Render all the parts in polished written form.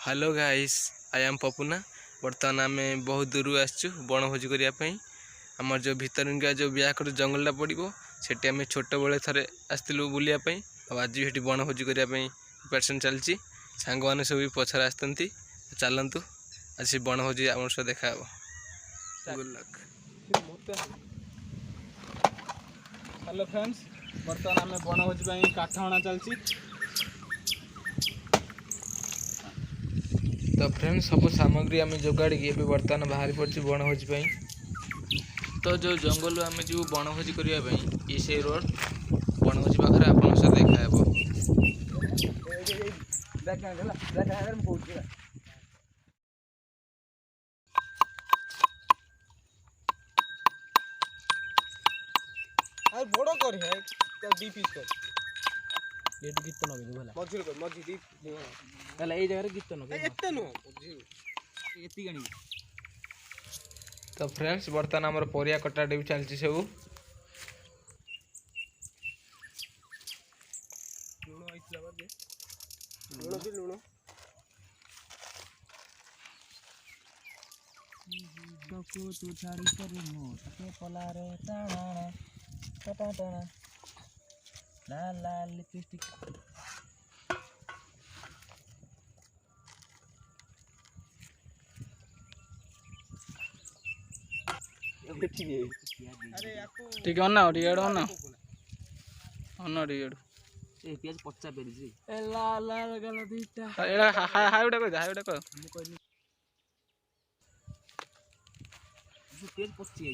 Hello guys, I am Papuna. बर्तमान आम बहुत दूर आसचु बनभोजी करने। आमर जो भितरकनिका जो ब्याकर जंगलटा पड़ो से आम छोट बड़े थे आसलु बुलापी। आज भी बनभोजी करने प्रिपरेसन चलती। सांग मैंने सब पछर आसती। चलतु आज से बनभोजी आम सह देखा। हेलो फ्रेंड्स, बर्तमान आम बनभोजी काठ अणा चलती। तो फ्रेंड्स सब सामग्री आम जोगाड़ी बर्तमान बाहरी पड़ी बनभोजी। तो जो जंगल आम जो बनभोजी करने ये से रोड बनभोजी पाखे आप देखा। बड़ कर दी पीस कर गीत नगे मझी मझी दी जगह गीत नगे नुह। तो फ्रेंड्स बर्तमान आमर परिया कटाटे भी चलती सब। ठीक है ना रिएड हो ना रिएड ए पियाज पच्चा पेरिछि ए लाल लाल गला दीटा एडा हाय उडा कह हाय उडा कह मु कहनी जो पियाज पच्ची है।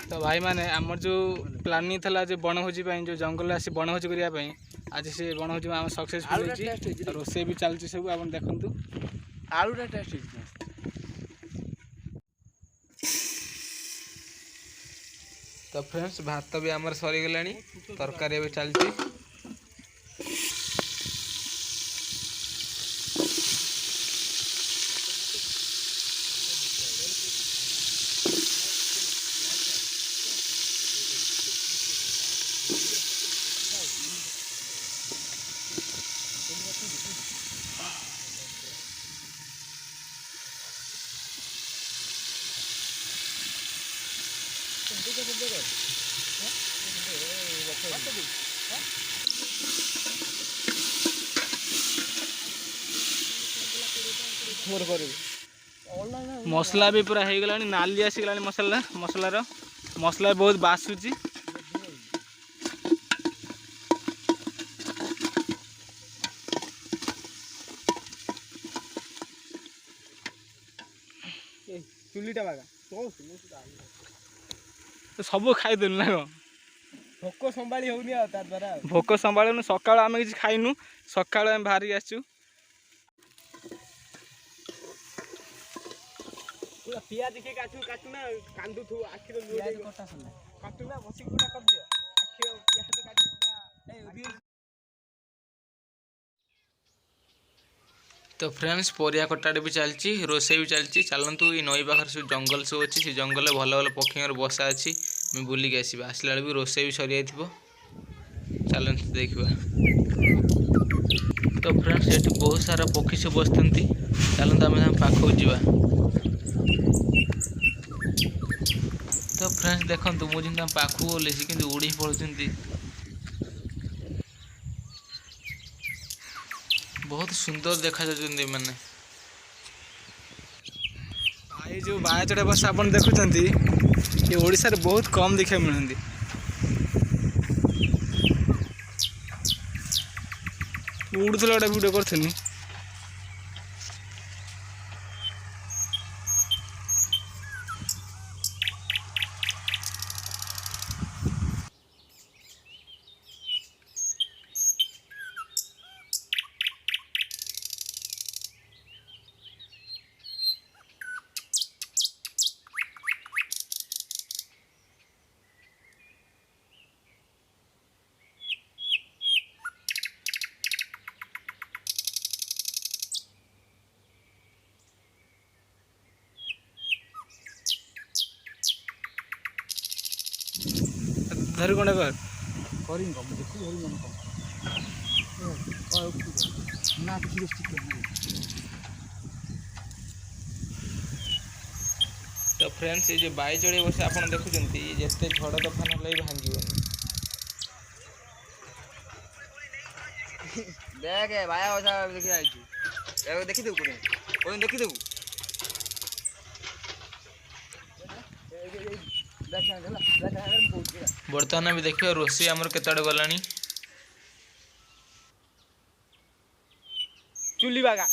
तो भाई माने हमर जो प्लानिंग थला जो बनभोजी जो जंगल आसी बनभोजी करने आज से बनभोजी में सक्सेसफुल होची। रोसे भी चलती सब आप देखंतु। आलूटा टेस्ट है। तो फ्रेंड्स भात भी आमर सरी गला, तरकारी भी चलती। मसला भी पूरा हो गला, नाली आसीगला मसलार मसला बहुत बासुची। चुलीटा बागा तो सब खाईदेलु ना भोक संभाली होनी द्वारा भोक संभालू। सकाल आम कि खाइनु, सकाल आम बाहरी आसचु। पियाज के काटू काटूना कांदू थू आखि रो पियाज कटा सला काटूना बसी कोटा कर दियो आखि पियाज काटूना। तो फ्रेंड्स परिया कटाटे भी चलती, रोसे भी चलती। चलतु ये नई पाखर सब जंगल सब अच्छी, से जंगल भल भल पक्षी बसा अच्छी। बुलिक आसवा आसला भी रोसे भी सरी जाइए। चलते देखा। तो फ्रेंड्स ये बहुत सारा पक्षी सब बसती। चलते आम पाखक जावा। तो फ्रेंड्स देखो मुझे पाखक गले कि उड़ी पड़ती। बहुत सुंदर देखा जाती मैंने। ये जो बायाचड़ा बस आप देखुं ये ओडिशा रे बहुत कम देखा मिलती। उड़ूला गोटे वीडियो करी। धरी कोंडा कर करिंग कम देखु धरी मन कम ना किसी चिकेन तो फ्रेंड्स ये जो बाई चढ़े बस आप देखुं जिते झड़ तोफान हेल्ले भांगन देख भाया ओसा देखि आइछु ए देखि देबु कोन देखि देबु बर्तमान भी देखिए रोषे आमर केतड़े गलानी चुली बागा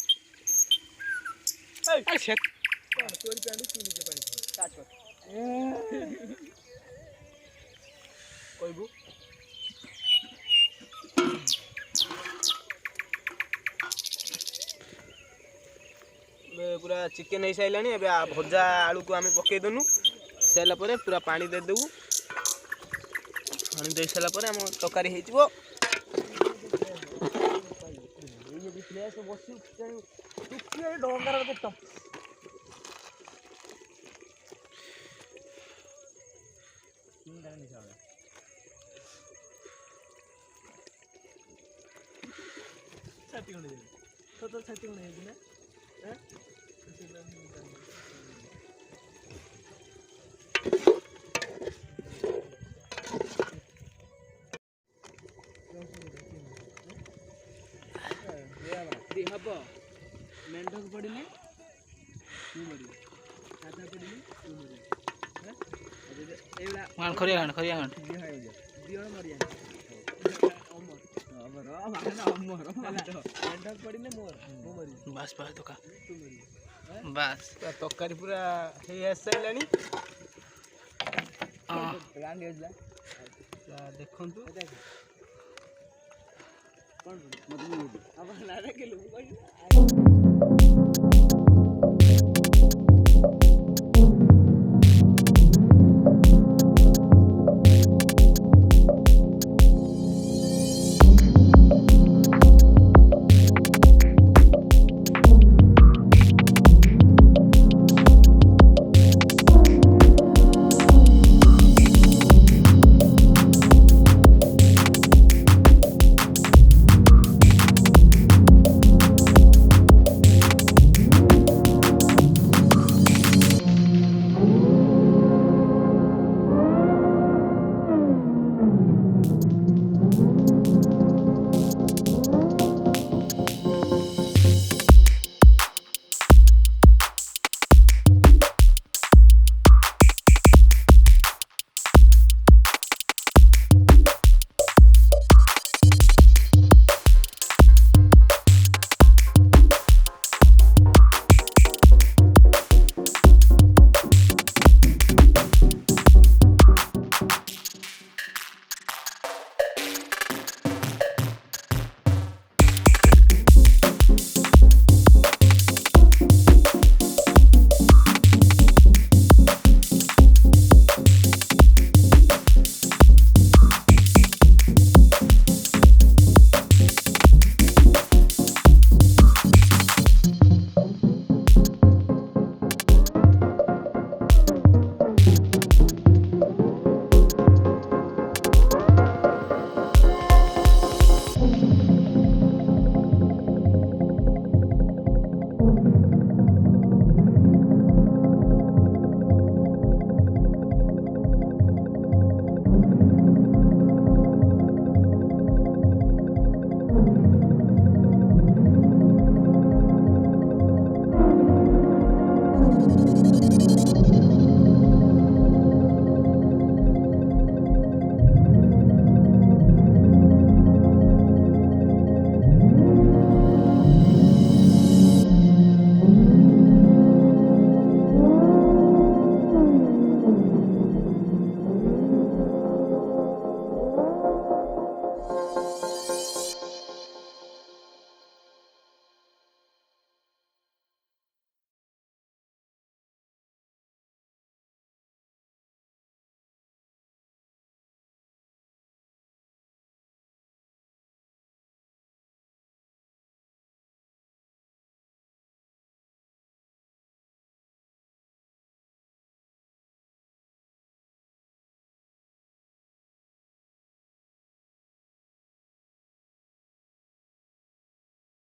कहबू पूरा चिकेन हो सारे भजा आलू को आम पकईदेनु सारा पूरा पानी देदेबू पानी दे सारापर आम तरकारी हो हम मेढक पड़े तू मर साधा पड़े तू मर खरिया खरिया दिहण मरिया मेढक पड़े मोर मो मरी बस बस तो तू मरी बस तरकारी पूरा हे सारे देखु